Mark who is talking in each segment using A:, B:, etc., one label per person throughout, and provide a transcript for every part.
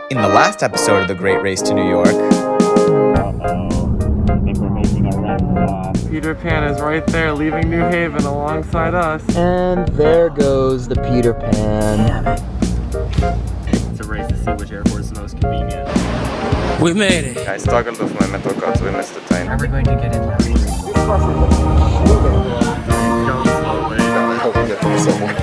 A: In the last episode of The Great Race to New York...
B: I think we're making a rest stop.
C: Peter Pan is right there, leaving New Haven alongside us.
D: And there goes the Peter Pan.
B: It's a race to see which airport is the most convenient.
E: We made it.
F: I struggled with my mental cards, we missed the train.
D: Are we going to get in last week?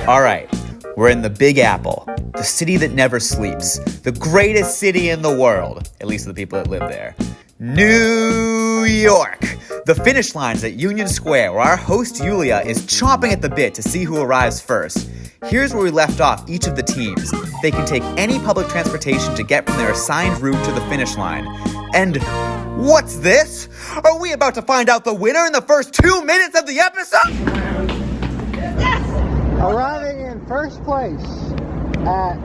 A: All right, we're in the Big Apple, the city that never sleeps, the greatest city in the world, at least to the people that live there. New York! The finish line's at Union Square, where our host Uillia is chomping at the bit to see who arrives first. Here's where we left off each of the teams. They can take any public transportation to get from their assigned route to the finish line. And what's this? Are we about to find out the winner in the first 2 minutes of the episode?
G: Yes! Arriving in first place at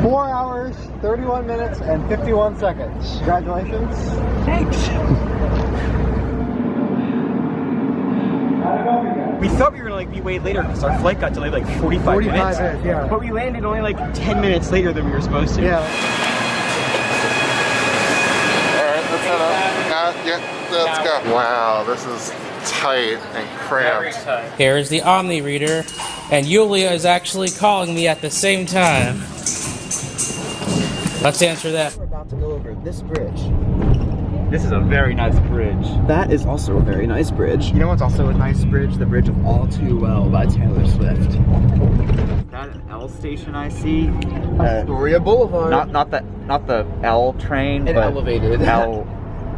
G: 4 hours, 31 minutes, and 51 seconds. Congratulations.
D: Thanks.
B: We thought we were gonna be way later because our flight got delayed 45 minutes.
G: Yeah.
B: But we landed only 10 minutes later than we were supposed to.
G: Yeah.
F: Alright, let's head up. Let's go. Wow, this is tight and cramped.
E: Here's the Omni reader, and Uillia is actually calling me at the same time. Let's answer that.
D: We're about to go over this bridge.
B: This is a very nice bridge.
D: That is also a very nice bridge. You know what's also a nice bridge? The Bridge of All Too Well by Taylor Swift.
B: Is that an L station I see?
D: Astoria Boulevard.
B: Not the L train,
D: An
B: but
D: elevated.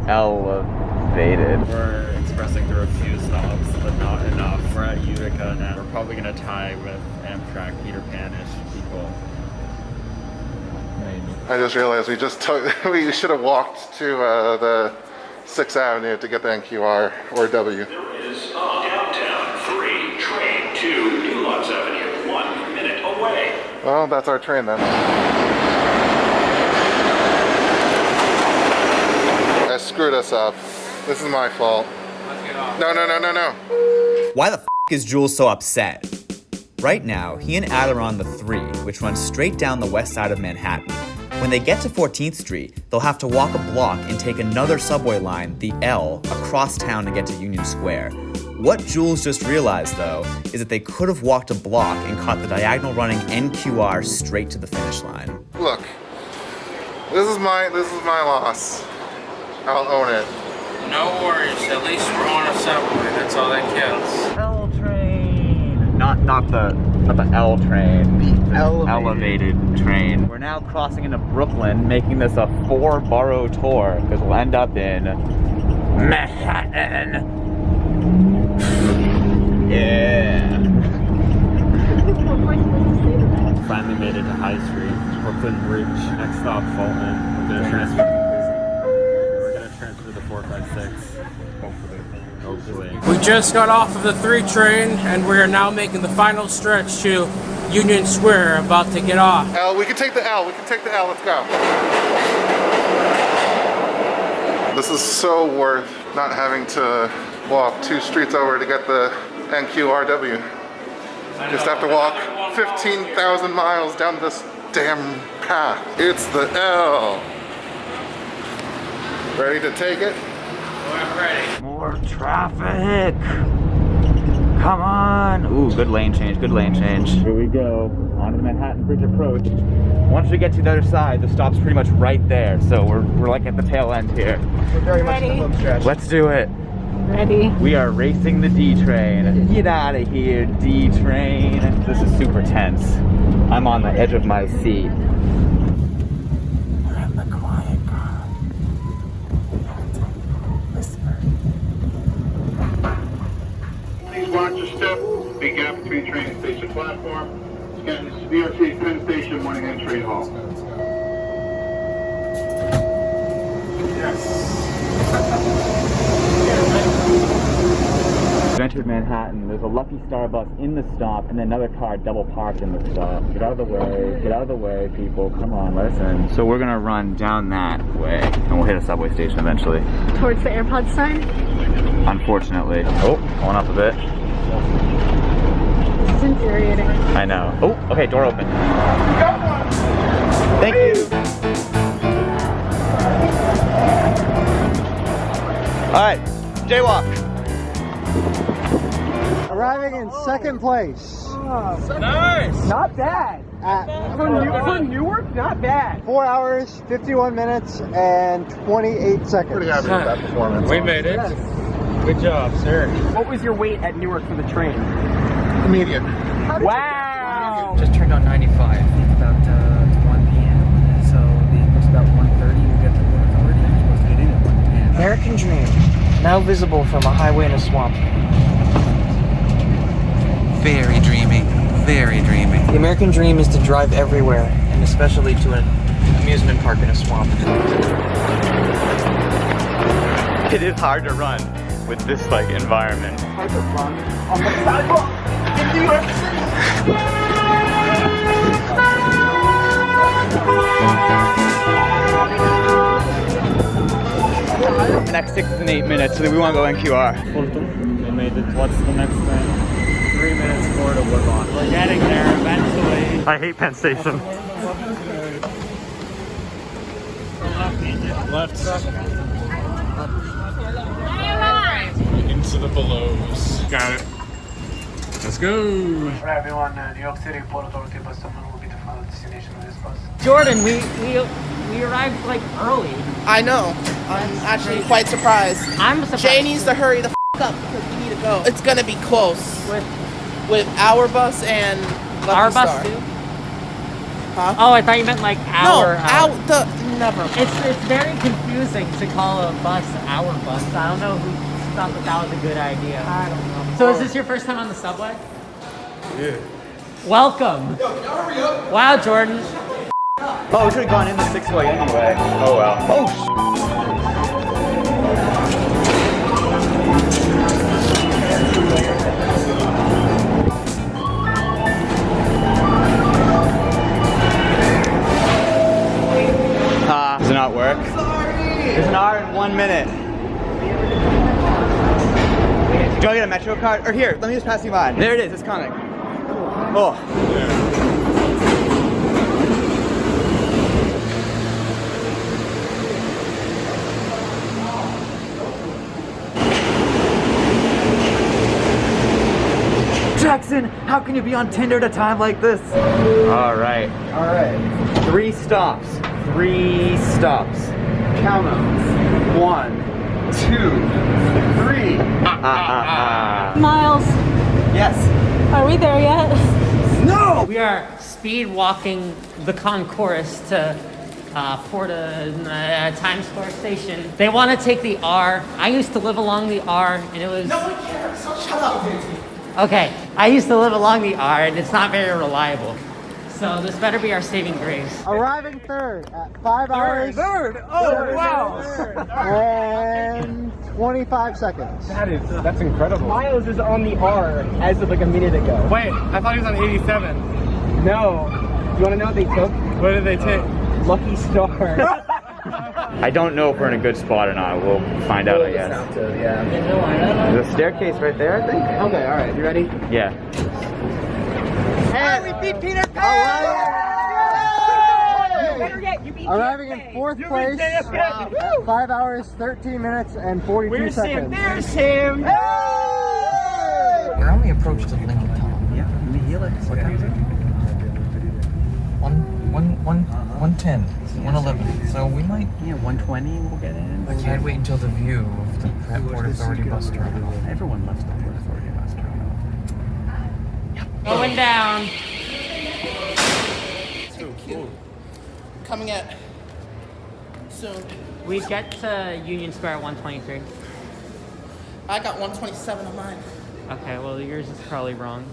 B: elevated. We're expressing through a few stops, but not enough. We're at Utica now. We're probably gonna tie with Amtrak Peter Pan-ish people.
F: I just realized we should have walked to the 6th Avenue to get the NQR or W.
H: There is a downtown free train to New Lux Avenue, 1 minute away.
F: Well, that's our train then. I screwed us up. This is my fault. No.
A: Why the f*** is Jules so upset? Right now, he and Ad are on the 3, which runs straight down the west side of Manhattan. When they get to 14th Street, they'll have to walk a block and take another subway line, the L, across town to get to Union Square. What Jules just realized, though, is that they could have walked a block and caught the diagonal running NQR straight to the finish line.
F: Look, this is my loss. I'll own it.
E: No worries, at least we're on a subway, that's all that counts.
B: L train. Not the L train.
D: The
B: elevated train. We're now crossing into Brooklyn, making this a 4-borough tour because we'll end up in Manhattan. Yeah. Finally made it to High Street, Brooklyn Bridge. Next stop, Fulton. We're gonna transfer. We're gonna transfer to the 456. Hopefully.
E: We just got off of the 3 train, and we are now making the final stretch to Union Square, about to get off.
F: L, we can take the L. Let's go. This is so worth not having to walk 2 streets over to get the NQRW. Just have to walk 15,000 miles down this damn path. It's the L. Ready to take it?
E: I'm ready.
B: More traffic. Come on. Ooh, good lane change. Here we go. On the Manhattan Bridge approach. Once we get to the other side, the stop's pretty much right there. So we're at the tail end here.
D: We're very much in the home stretch.
B: Let's do it.
G: Ready.
B: We are racing the D train. Get out of here, D train. This is super tense. I'm on the edge of my seat. We're in the quiet car. Whisper.
H: Please watch your step. Big gap between train and station platform. Again, this is VRT Penn Station, Morning and Train Hall. Yes.
B: We've entered Manhattan. There's a Lucky Starbucks in the stop and another car double parked in the stop. Get out of the way, people. Come on, let us in. So we're gonna run down that way and we'll hit a subway station eventually.
G: Towards the AirPods sign?
B: Unfortunately. Oh, going up a bit.
G: This is infuriating.
B: I know. Oh, okay, door open. Thank you. Jaywalk.
G: Arriving in second place.
E: Nice.
D: Not bad. For Newark, not bad.
G: 4 hours, 51 minutes, and 28 seconds.
F: Pretty happy with that performance.
E: We made it. Good job, sir.
D: What was your wait at Newark for the train?
F: Immediate.
D: Wow.
I: Just turned on 95 about 1 p.m. So it was about 1:30. We'll get to Port Authority. We're supposed to get in at 1 p.m. American Dream, now visible from a highway in a swamp.
J: Very dreamy, very dreamy.
I: The American Dream is to drive everywhere, and especially to an amusement park in a swamp.
B: It is hard to run with this like environment.
D: It's hard to run on the sidewalk in New York City.
B: The next 6 and 8 minutes, so we want to go NQR.
C: They made it. What's the next thing? 3 minutes more to work on. We're getting there eventually.
E: I hate Penn Station.
C: Left. Into the belows. Got it. Let's go.
K: Alright everyone, New York City Port Authority bus terminal will be the final destination of this bus.
L: Jordan, we arrived like early.
M: I know. I'm actually quite surprised.
L: I'm surprised.
M: Jay needs to hurry the up because we need to go. It's gonna be close. With our bus and Lucky
L: Our bus
M: Star.
L: too?
M: Huh?
L: Oh, I thought you meant like our.
M: Never.
L: It's very confusing to call a bus our bus. I don't know who thought that was a good idea.
M: I don't know.
L: So is this your first time on the subway?
C: Yeah.
L: Welcome.
M: Hurry up.
L: Wow, Jordan.
B: Oh, we should have gone in the 6-way anyway. Oh well. Oh. Does it not work? There's an hour and 1 minute. Do I get a Metro card? Or here, let me just pass you by. There it is, it's coming. Oh.
D: Jackson, how can you be on Tinder at a time like this?
B: All right. 3 stops. 3 stops. Count them. 1, 2, 3.
L: Miles,
B: Yes.
L: are we there yet? No! We are speed walking the concourse to Times Square station. They want to take the R. I used to live along the R, and it was...
M: No one cares. So shut up.
L: Okay, I used to live along the R, and it's not very reliable. So this better be our saving grace.
G: Arriving third at 5 hours.
D: Third! Oh, wow!
G: And 25 seconds.
C: That's incredible.
D: Miles is on the R as of like a minute ago.
C: Wait, I thought he was on 87.
D: No. You want to know what they took?
C: What did they take?
D: Lucky Star.
B: I don't know if we're in a good spot or not. We'll find out, I guess.
D: Yeah.
B: There's a staircase right there, I think.
D: Okay, alright. You ready?
B: Yeah.
M: We beat Peter Pan.
G: Arriving in fourth place at 5 hours, 13 minutes, and 42 seconds.
D: There's him!
I: We're on the approach to Lincoln Tunnel.
D: Yeah,
I: What time is it? 1:10. 1:11. So we might.
D: Yeah, 120 we'll get in.
I: I can't wait until the view of the Port Authority bus terminal.
D: Everyone loves the Port Authority bus terminal.
L: Going down.
M: Coming at soon.
L: We get to Union Square at 1:23.
M: I got 127 on mine.
L: Okay, well yours is probably wrong.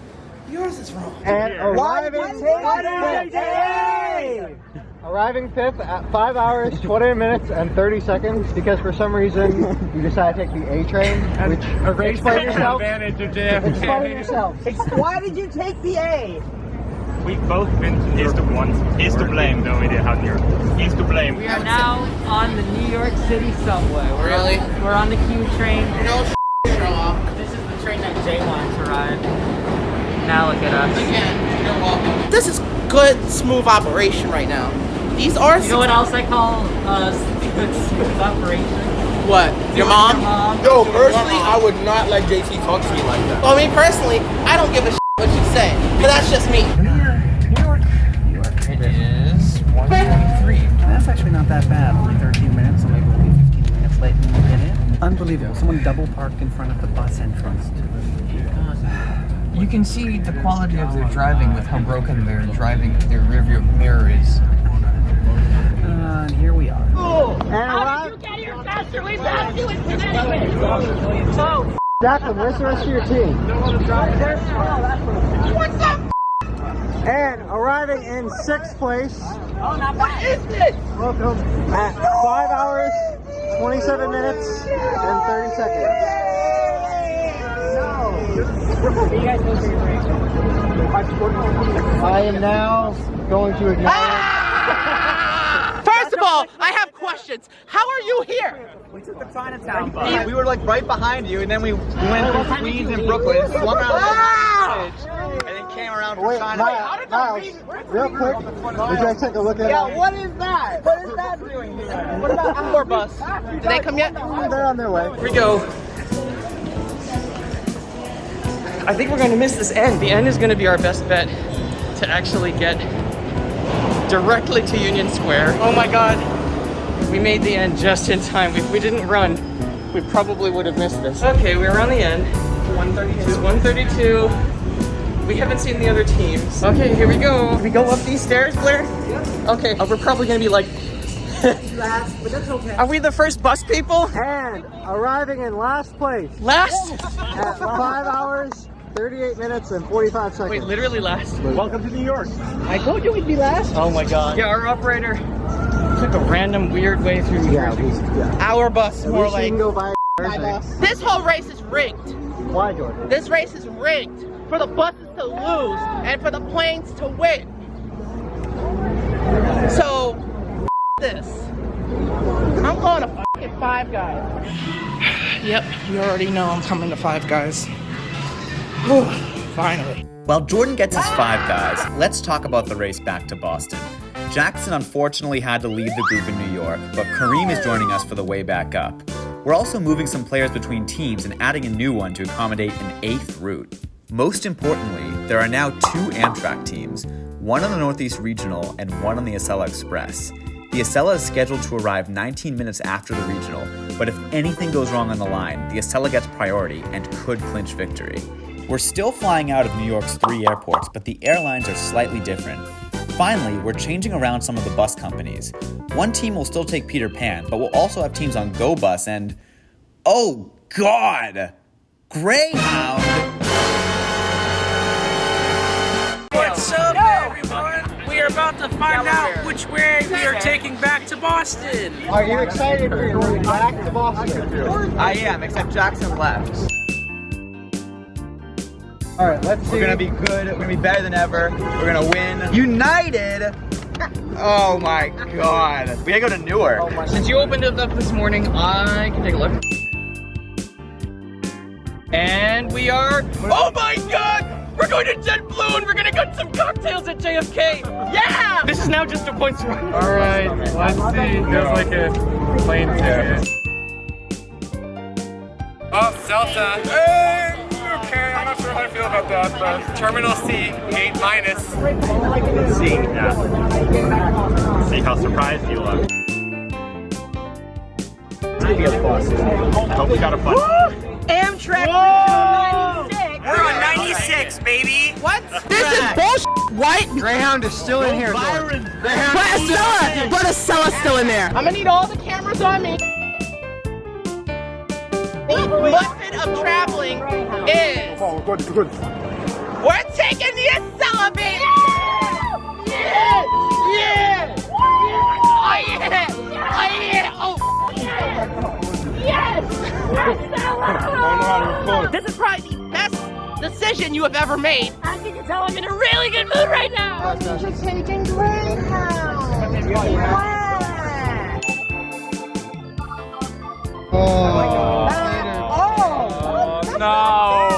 M: Yours is wrong.
G: And arriving fifth at 5 hours, 20 minutes, and 30 seconds because for some reason you decided to take the A train, which explain yourself.
C: Advantage of JFK.
G: Explain yourself.
D: Why did you take the A?
C: We've both been to New York once. He's to blame, though we did have New York. He's to blame.
L: We are now on the New York City subway. We're on the Q train.
M: No Sherlock.
L: This is the train that Jay wanted to ride. Now look at us.
M: Again, you're welcome. This is good, smooth operation right now. These are.
L: You know what else I call good smooth operation?
M: What? Your mom?
D: No, personally, I would not let JT talk to me like that.
M: Well, me personally, I don't give a shit what you say. But that's just me.
I: New York. It is 1:23. That's actually not that bad. Only 13 minutes, so maybe we'll be 15 minutes late when we get in. Unbelievable. Someone double parked in front of the bus entrance to the. You can see the quality of their driving with how broken their rearview mirror is. And here we are.
G: How
N: did you get here faster? We passed you in 10 minutes.
G: Jacklyn, where's the rest of your team?
N: What's up?
G: And arriving in 6th place.
N: Oh, not bad. What is this?
G: Welcome. At 5 hours, 27 minutes, and 30 seconds. I am now going to acknowledge.
M: First of all, I have questions. How are you here?
D: We took the Chinatown bus. We were like right behind you, and then we went through Queens and Brooklyn, swung around the bridge, and then came around for Chinatown.
G: Miles, real quick, would you guys take a look at
M: Yeah, what is that? What is that doing here? What about our bus? Did they come yet?
G: They're on their way.
E: Here we go. I think we're going to miss this end. The end is going to be our best bet to actually get directly to Union Square. Oh my God. We made the end just in time. If we didn't run, we probably would have missed this. Okay, we're on the end. 132. It's 132. We haven't seen the other teams. Okay, here we go. Can we go up these stairs, Blair? Yeah. Okay, we're probably going to be like...
I: Last, but that's okay.
E: Are we the first bus people?
G: And arriving in last place.
E: Last?
G: At 5 hours, 38 minutes, and 45 seconds.
E: Wait, literally last?
D: Welcome to New York.
I: I told you we'd be last.
E: Oh my God. Yeah, our operator took a random weird way through New Jersey.
M: Our bus, more like.
G: Go by
M: This whole race is rigged.
G: Why, Jordan?
M: This race is rigged for the buses to lose and for the planes to win. So, this. I'm going to fucking Five Guys.
I: Yep, you already know I'm coming to Five Guys. Whew, finally.
A: While Jordan gets his 5 guys, let's talk about the race back to Boston. Jackson unfortunately had to leave the group in New York, but Kareem is joining us for the way back up. We're also moving some players between teams and adding a new one to accommodate an 8th route. Most importantly, there are now 2 Amtrak teams, one on the Northeast Regional and one on the Acela Express. The Acela is scheduled to arrive 19 minutes after the Regional, but if anything goes wrong on the line, the Acela gets priority and could clinch victory. We're still flying out of New York's 3 airports, but the airlines are slightly different. Finally, we're changing around some of the bus companies. One team will still take Peter Pan, but we'll also have teams on Go Bus and... oh God! Greyhound!
E: What's up, everyone? We are about to find out which way we are taking back to Boston.
G: Are you excited for your way back to Boston?
D: I am, except Jackson left.
G: All right, let's see.
D: We're gonna be good. We're gonna be better than ever. We're gonna win. United! Oh my God. We gotta go to Newark.
E: Since you opened it up this morning, I can take a look. And we are... oh my God! We're going to JetBlue and we're gonna get some cocktails at JFK! Yeah! This is now just a points run.
C: All right, let's see. There's like a plane ticket. Oh, Delta. Hey! Okay, I'm not sure how I feel about that, but Terminal C, 8 minus.
O: See, yeah. See how surprised you look.
D: It's gonna be a bus.
O: I hope we got a fun.
I: Amtrak
E: Whoa!
I: 96.
E: We're on 96, baby!
M: What? This is bullshit. What?
G: Greyhound is still in here.
M: But Acela's still in there. I'm gonna need all the cameras on me. The method of traveling is...
F: oh, good, good.
M: we're taking the Acela, baby! Yeah! Yeah! Oh, yeah! Oh, yeah! Oh! Yes! Acela! This is probably the best decision you have ever made.
N: As you can tell, I'm in a really good mood right now.
M: You're taking Greyhound.
C: No!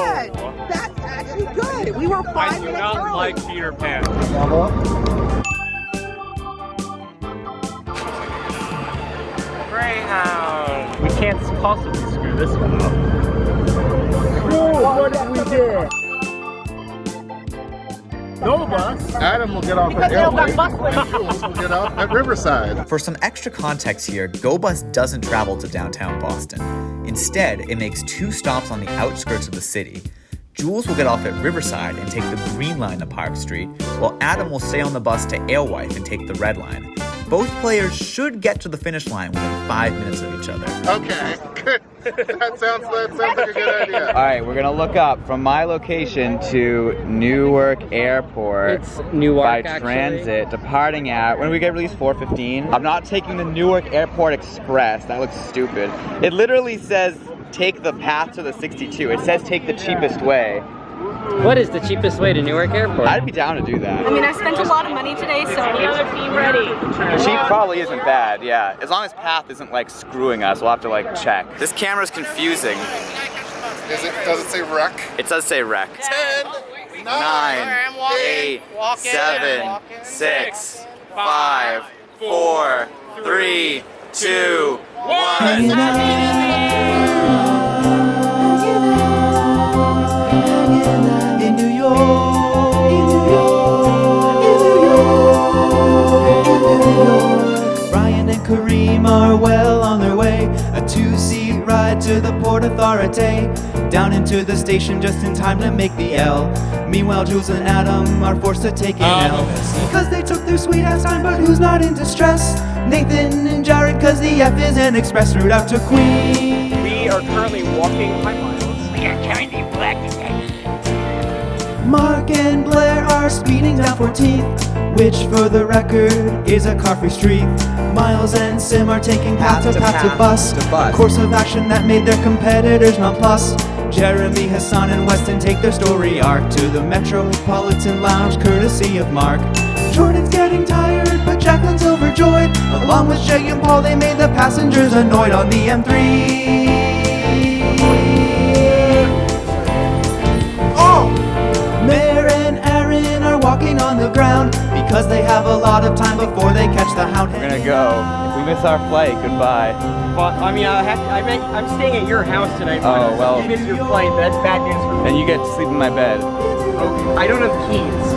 M: That's actually good. We were 5
C: I do
M: minutes
C: not
M: early.
C: like Peter Pan.
O: We can't can't possibly screw this one up.
C: What did we do? No bus.
F: Adam will get off at Airway, and Jules will get off at Riverside.
A: For some extra context here, Go Bus doesn't travel to downtown Boston. Instead, it makes 2 stops on the outskirts of the city. Jules will get off at Riverside and take the Green Line to Park Street, while Adam will stay on the bus to Alewife and take the Red Line. Both players should get to the finish line within 5 minutes of each other.
F: Okay, good. That sounds like a good idea.
B: All right, we're gonna look up from my location to Newark Airport.
E: It's Newark,
B: by
E: actually.
B: transit, departing at, when do we get released? 4:15. I'm not taking the Newark Airport Express. That looks stupid. It literally says take the path to the 62. It says take the cheapest way.
E: What is the cheapest way to Newark Airport?
B: I'd be down to do that.
N: I mean, I spent a lot of money today, so the other team ready.
B: Cheap probably isn't bad, yeah. As long as path isn't like screwing us, we'll have to like check. This camera's confusing.
F: Does it say wreck?
B: It does say wreck.
M: 10,
B: 9, 8, 7, 6, 5, 4, 3, 2, 1.
P: In New York, Bryan and Kareem are well on their way. A 2-seat ride to the Port Authority. Down into the station just in time to make the L. Meanwhile, Jules and Adam are forced to take an L. Cause they took their sweet ass time, but who's not in distress? Nathan and Jarek, cause the F is an express route out to Queens.
O: We are currently walking high miles.
N: We are currently black today.
P: Marc and Blair are speeding down 14th, which for the record is a car-free street. Miles and Sim are taking path to bus. A course of action that made their competitors nonplussed. Jeremy, Hassaan, and Weston take their story arc to the Metropolitan Lounge, courtesy of Marc. Jordan's getting tired, but Jacklyn's overjoyed. Along with Jayy and Paul, they made the passengers annoyed on the M3. Meir and Aaron are walking on the ground because they have a lot of time before they catch the hound.
B: We're gonna go. If we miss our flight, goodbye.
E: But, I mean, I'm staying at your house tonight.
B: Oh, well.
E: If you miss your flight, that's bad news for me.
B: And you get to sleep in my bed.
E: I don't have keys.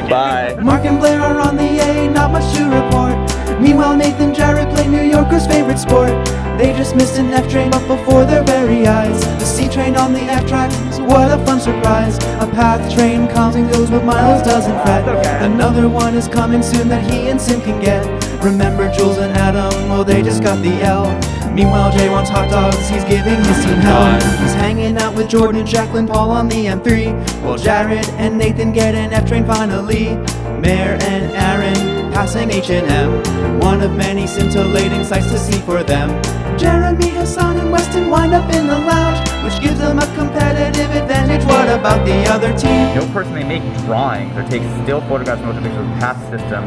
B: Bye.
P: Marc and Blair are on the A, not much to report. Meanwhile, Nathan Jarek play New Yorker's favorite sport. They just missed an F train up before their very eyes. The C train on the F tracks, what a fun surprise. A path train comes and goes, but Miles doesn't fret. Another one is coming soon that he and Sim can get. Remember Jules and Adam, well they just got the L. Meanwhile, Jayy wants hot dogs, he's giving his team hell. He's hanging out with Jordan, Jacklyn, Paul on the M3. While Jared and Nathan get an F train finally. Meir and Aaron passing H&M. One of many scintillating sights to see for them. Jeremy, Hassaan, and Weston wind up in the lounge, which gives them a competitive advantage. What about the other team?
B: No person may make drawings or take still photographs motion pictures with path system.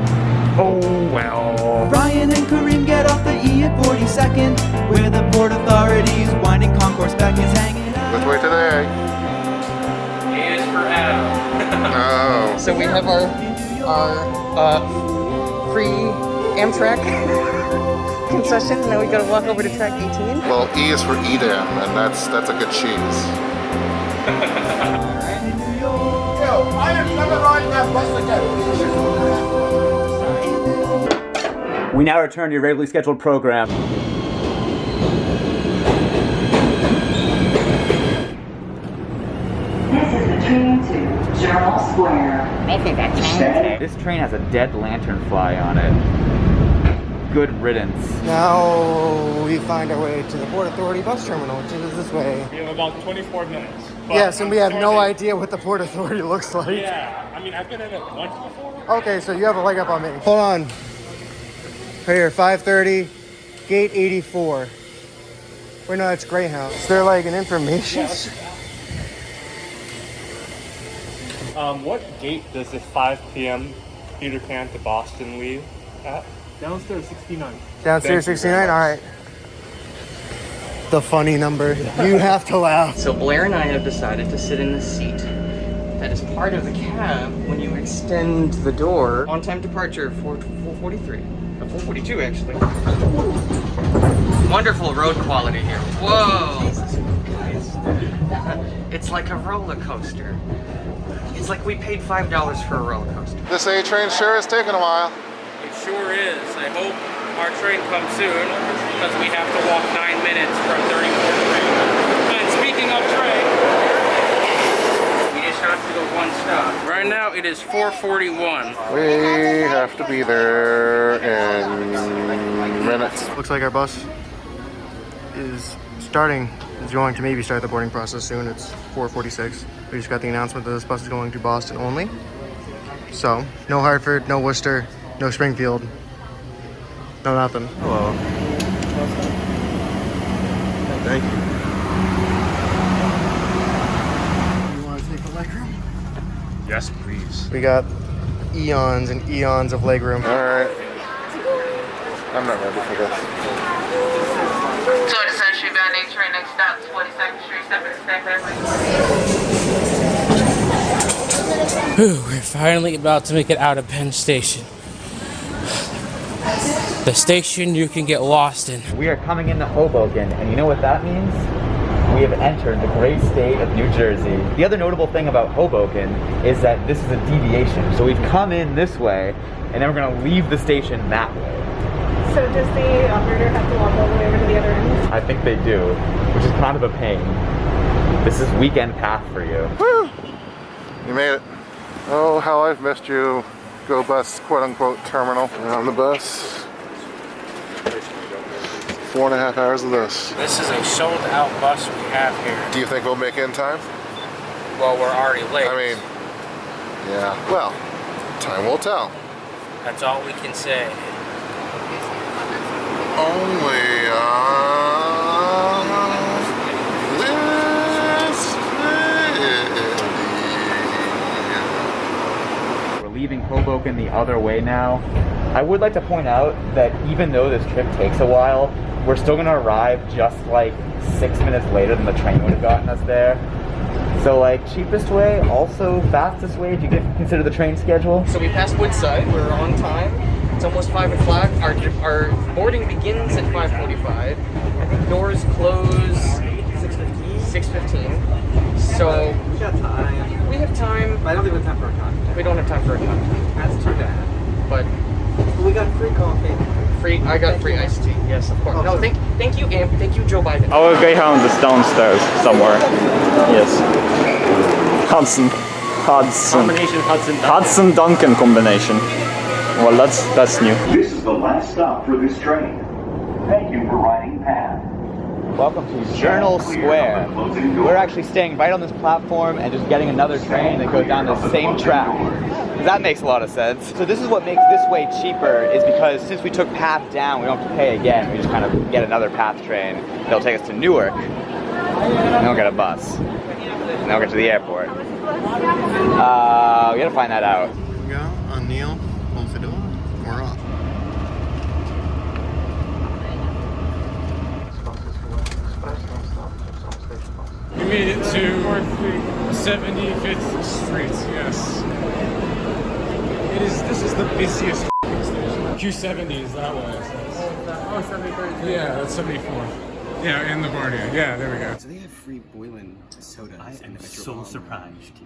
B: Oh well.
P: Bryan and Kareem get off the E at 42nd, where the Port Authority's winding concourse back is hanging out.
F: Which way today?
E: A is for Adam.
F: Oh.
E: So we have our free Amtrak concession, and now we gotta walk over to track 18.
F: Well, E is for Edam, and that's a good cheese.
H: Yo, I am never riding that bus again.
O: We now return to your regularly scheduled program.
Q: This is the train to Journal Square.
B: This train has a dead lantern fly on it. Good riddance.
G: Now we find our way to the Port Authority bus terminal, which is this way.
O: We have about 24 minutes.
G: Yes, and we have no idea what the Port Authority looks like.
O: Yeah, I mean, I've been in it once before.
G: Okay, so you have a leg up on me. Hold on. Right here, 5:30, gate 84. Wait, no, that's Greyhound. Is there like an information?
O: What gate does this 5 p.m. Peter Pan to Boston leave at? Downstairs 69.
G: Downstairs 69? All right. The funny number. You have to laugh.
E: So Blair and I have decided to sit in the seat that is part of the cab when you extend the door. On time departure for 4:43. A 442 actually. Wonderful road quality here. Whoa! It's like a roller coaster. It's like we paid $5 for a roller coaster.
F: This A train sure is taking a while.
R: It sure is. I hope our train comes soon because we have to walk 9 minutes from 34th Street. And speaking of train, we just have to go one stop. Right now it is 4:41.
F: We have to be there in minutes.
G: Looks like our bus is going to maybe start the boarding process soon. It's 4:46. We just got the announcement that this bus is going to Boston only. So, no Hartford, no Worcester, no Springfield, no nothing. Hello. Thank you. You want to take the legroom?
O: Yes, please.
G: We got eons and eons of legroom.
F: Alright. I'm not ready for this.
M: So the Century Bound A train next stop is 42nd Street,
R: We're finally about to make it out of Penn Station. The station you can get lost in.
A: We are coming into Hoboken, and you know what that means? We have entered the great state of New Jersey. The other notable thing about Hoboken is that this is a deviation. So we've come in this way, and then we're going to leave the station that way.
S: So does the operator have to walk all the way over to the other end?
A: I think they do, which is kind of a pain. This is weekend path for you.
F: Woo! You made it. Oh, how I've missed you. Go bus, quote-unquote, terminal. And on the bus. 4.5 hours of this.
R: This is a sold-out bus we have here.
F: Do you think we'll make it in time?
R: Well, we're already late.
F: I mean, yeah. Well, time will tell.
R: That's all we can say.
F: Only
A: We're leaving Hoboken the other way now. I would like to point out that even though this trip takes a while, we're still going to arrive just like 6 minutes later than the train would have gotten us there. So like cheapest way, also fastest way, do you consider the train schedule?
E: So we passed Woodside, we're on time. It's almost 5 o'clock. Our boarding begins at 5:45. I think doors close 6:15. So
I: we got time.
E: We have time.
I: I don't think we have time for a cocktail.
E: We don't have time for a cocktail.
I: That's too bad.
E: But
I: we got free coffee.
E: I got free iced tea. Yes, of course. No, thank you, Amp. Thank you, Joe Biden.
O: Our Greyhound is downstairs somewhere. Yes. Hudson.
R: Combination
O: Hudson Duncan combination. Well, that's new.
H: This is the last stop for this train. Thank you for riding PATH.
A: Welcome to Journal Square. We're actually staying right on this platform and just getting another train that goes down the same track. That makes a lot of sense. So this is what makes this way cheaper, is because since we took PATH down, we don't have to pay again. We just kind of get another PATH train that'll take us to Newark. And we'll get a bus. And then we'll get to the airport. We gotta find that out.
G: Go on Neil. Close the door. We're off.
C: We made it to 75th Street, yes. This is the busiest station. Q70 is that way. Oh, 73. Yeah, that's 74. Yeah, and LaGuardia. Yeah, there we go.
I: So they have free boiling sodas. I am so surprised.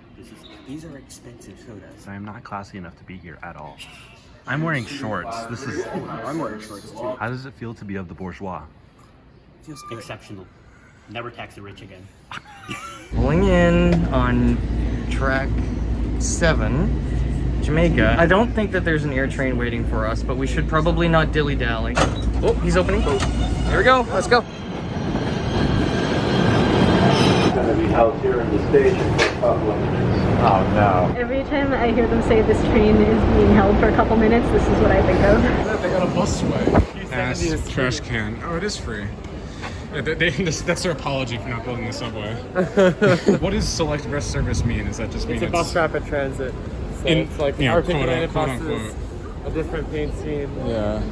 I: These are expensive sodas.
T: I am not classy enough to be here at all. I'm wearing shorts.
I: I'm wearing shorts too.
T: How does it feel to be of the bourgeois?
I: Feels good. Exceptional. Never tax the rich again.
E: Pulling in on track 7, Jamaica. I don't think that there's an air train waiting for us, but we should probably not dilly-dally. Oh, he's opening. Here we go. Let's go.
H: Going to be held here in the station for a couple of minutes.
A: Oh no.
S: Every time I hear them say this train is being held for a couple minutes, this is what I think of.
C: They got a busway. Ass trash can. Oh, it is free. That's their apology for not building the subway. What does select rest service mean? Does that just mean
O: it's a bus rapid transit? So it's like articulated buses, a different paint scheme,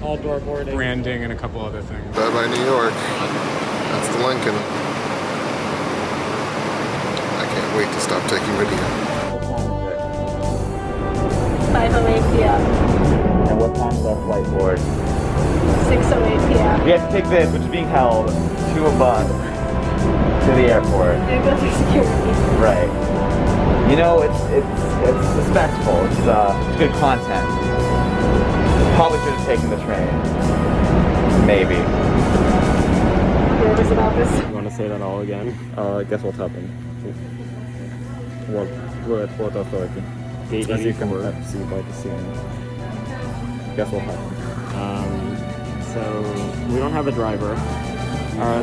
O: all door boarding,
C: branding, and a couple other things.
F: Bye bye New York. That's the Lincoln. I can't wait to stop taking video.
S: 5:08 p.m.
A: And what time is our flight board?
S: 6:08 p.m.
B: We have to take this, which is being held, to a bus to the airport.
S: And go through security.
B: Right. You know, it's suspenseful. It's good content. Probably should have taken the train. Maybe.
S: Nervous about this.
O: You want to say that all again? Guess what's happened? What authority? Gate
C: As you can
O: see by the scene. Guess what happened? So we don't have a driver.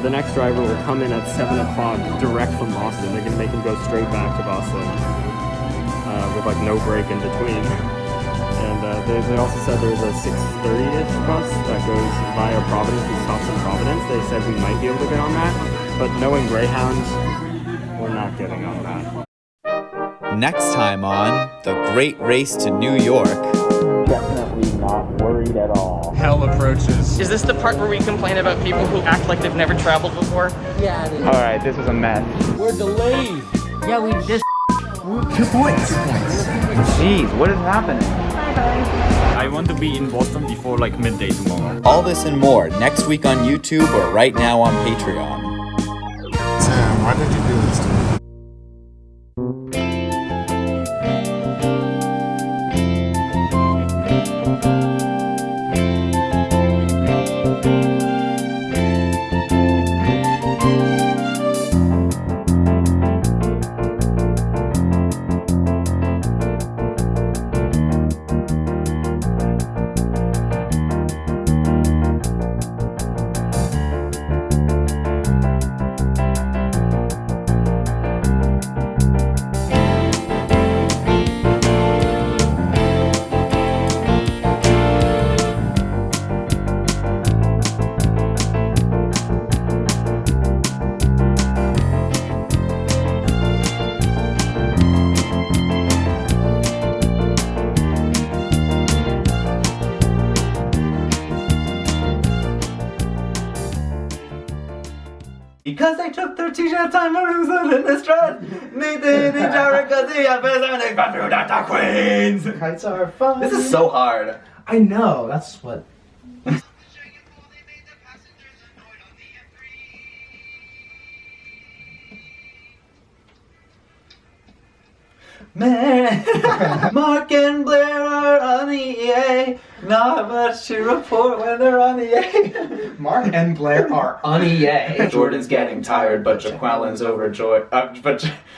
O: The next driver will come in at 7 o'clock direct from Boston. They're going to make him go straight back to Boston with like no break in between. And they also said there's a 6:30-ish bus that goes via Providence who stops in Providence. They said we might be able to get on that, but knowing Greyhounds, we're not getting on that.
A: Next time on The Great Race to New York.
O: Definitely not worried at all.
C: Hell approaches.
E: Is this the part where we complain about people who act like they've never traveled before?
L: Yeah, it is.
B: Alright, this is a mess.
L: We're delayed. Yeah, we just...
C: 2 points.
B: Jeez, what is happening?
T: I want to be in Boston before like midday tomorrow.
A: All this and more next week on YouTube or right now on Patreon.
F: Sam, why did you do this to me?
D: Because they took their t-shirt time and in this dress. Nathan and Jarek Qazi and they got through Dr. Queens.
I: Kites are fun.
D: This is so hard.
I: I know, that's what...
D: Man, Mark and Blair are on the EA. Not much to report when they're on the EA.
I: Mark and Blair are on EA.
D: Jordan's getting tired, but Jacqueline's overjoyed.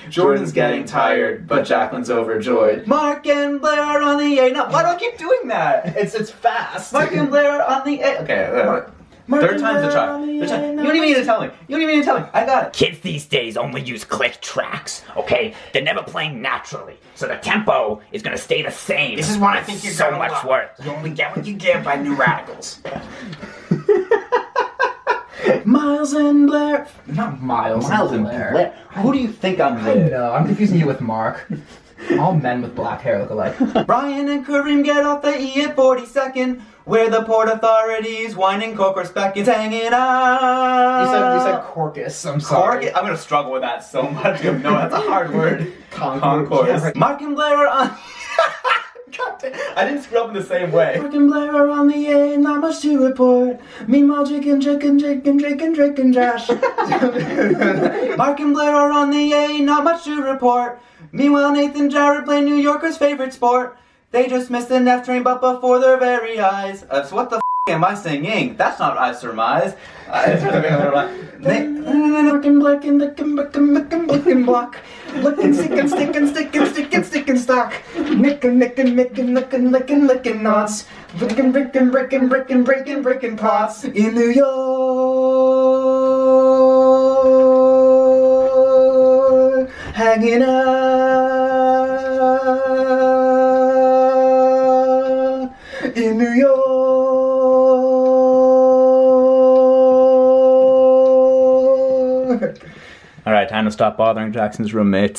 D: Jordan's getting tired, but Jacqueline's overjoyed. Mark and Blair are on the EA. No, why do I keep doing that?
I: It's fast.
D: Mark and Blair are on the EA. Okay, third time's the charm. You don't even need to tell me. You don't even need to tell me. I got it.
U: Kids these days only use click tracks, okay? They're never playing naturally, so the tempo is gonna stay the same.
I: This is what I think you're
U: so
I: gonna
U: much
I: love.
U: worse.
I: You only get what you give by New Radicals.
D: Miles and Blair.
I: Not Miles
D: and Blair. Who do you think I'm
I: I
D: with?
I: know, I'm confusing you with Mark. All men with black hair look alike.
D: Brian and Kareem get off the E at 42nd, where the port authorities whining coke respect hanging out.
I: You said Corcus, I'm sorry.
D: Corcus? I'm gonna struggle with that so much. No, that's a hard word. Concourse.
I: Yeah, right.
D: Mark and Blair are on... God damn, I didn't screw up in the same way.
P: Mark and Blair are on the A, not much to report. Meanwhile, Jake and Josh.
D: Mark and Blair are on the A, not much to report. Meanwhile, Nathan Jarek play New Yorker's favorite sport. They just missed an F train, but before their very eyes. So what the am I singing? That's not what I surmise.
P: Mark and Black and lickin' block. Lickin' stickin' stock. Lickin' knots. Breaking pots. In New York, hanging out. In New York.
B: Alright, time to stop bothering Jackson's roommates.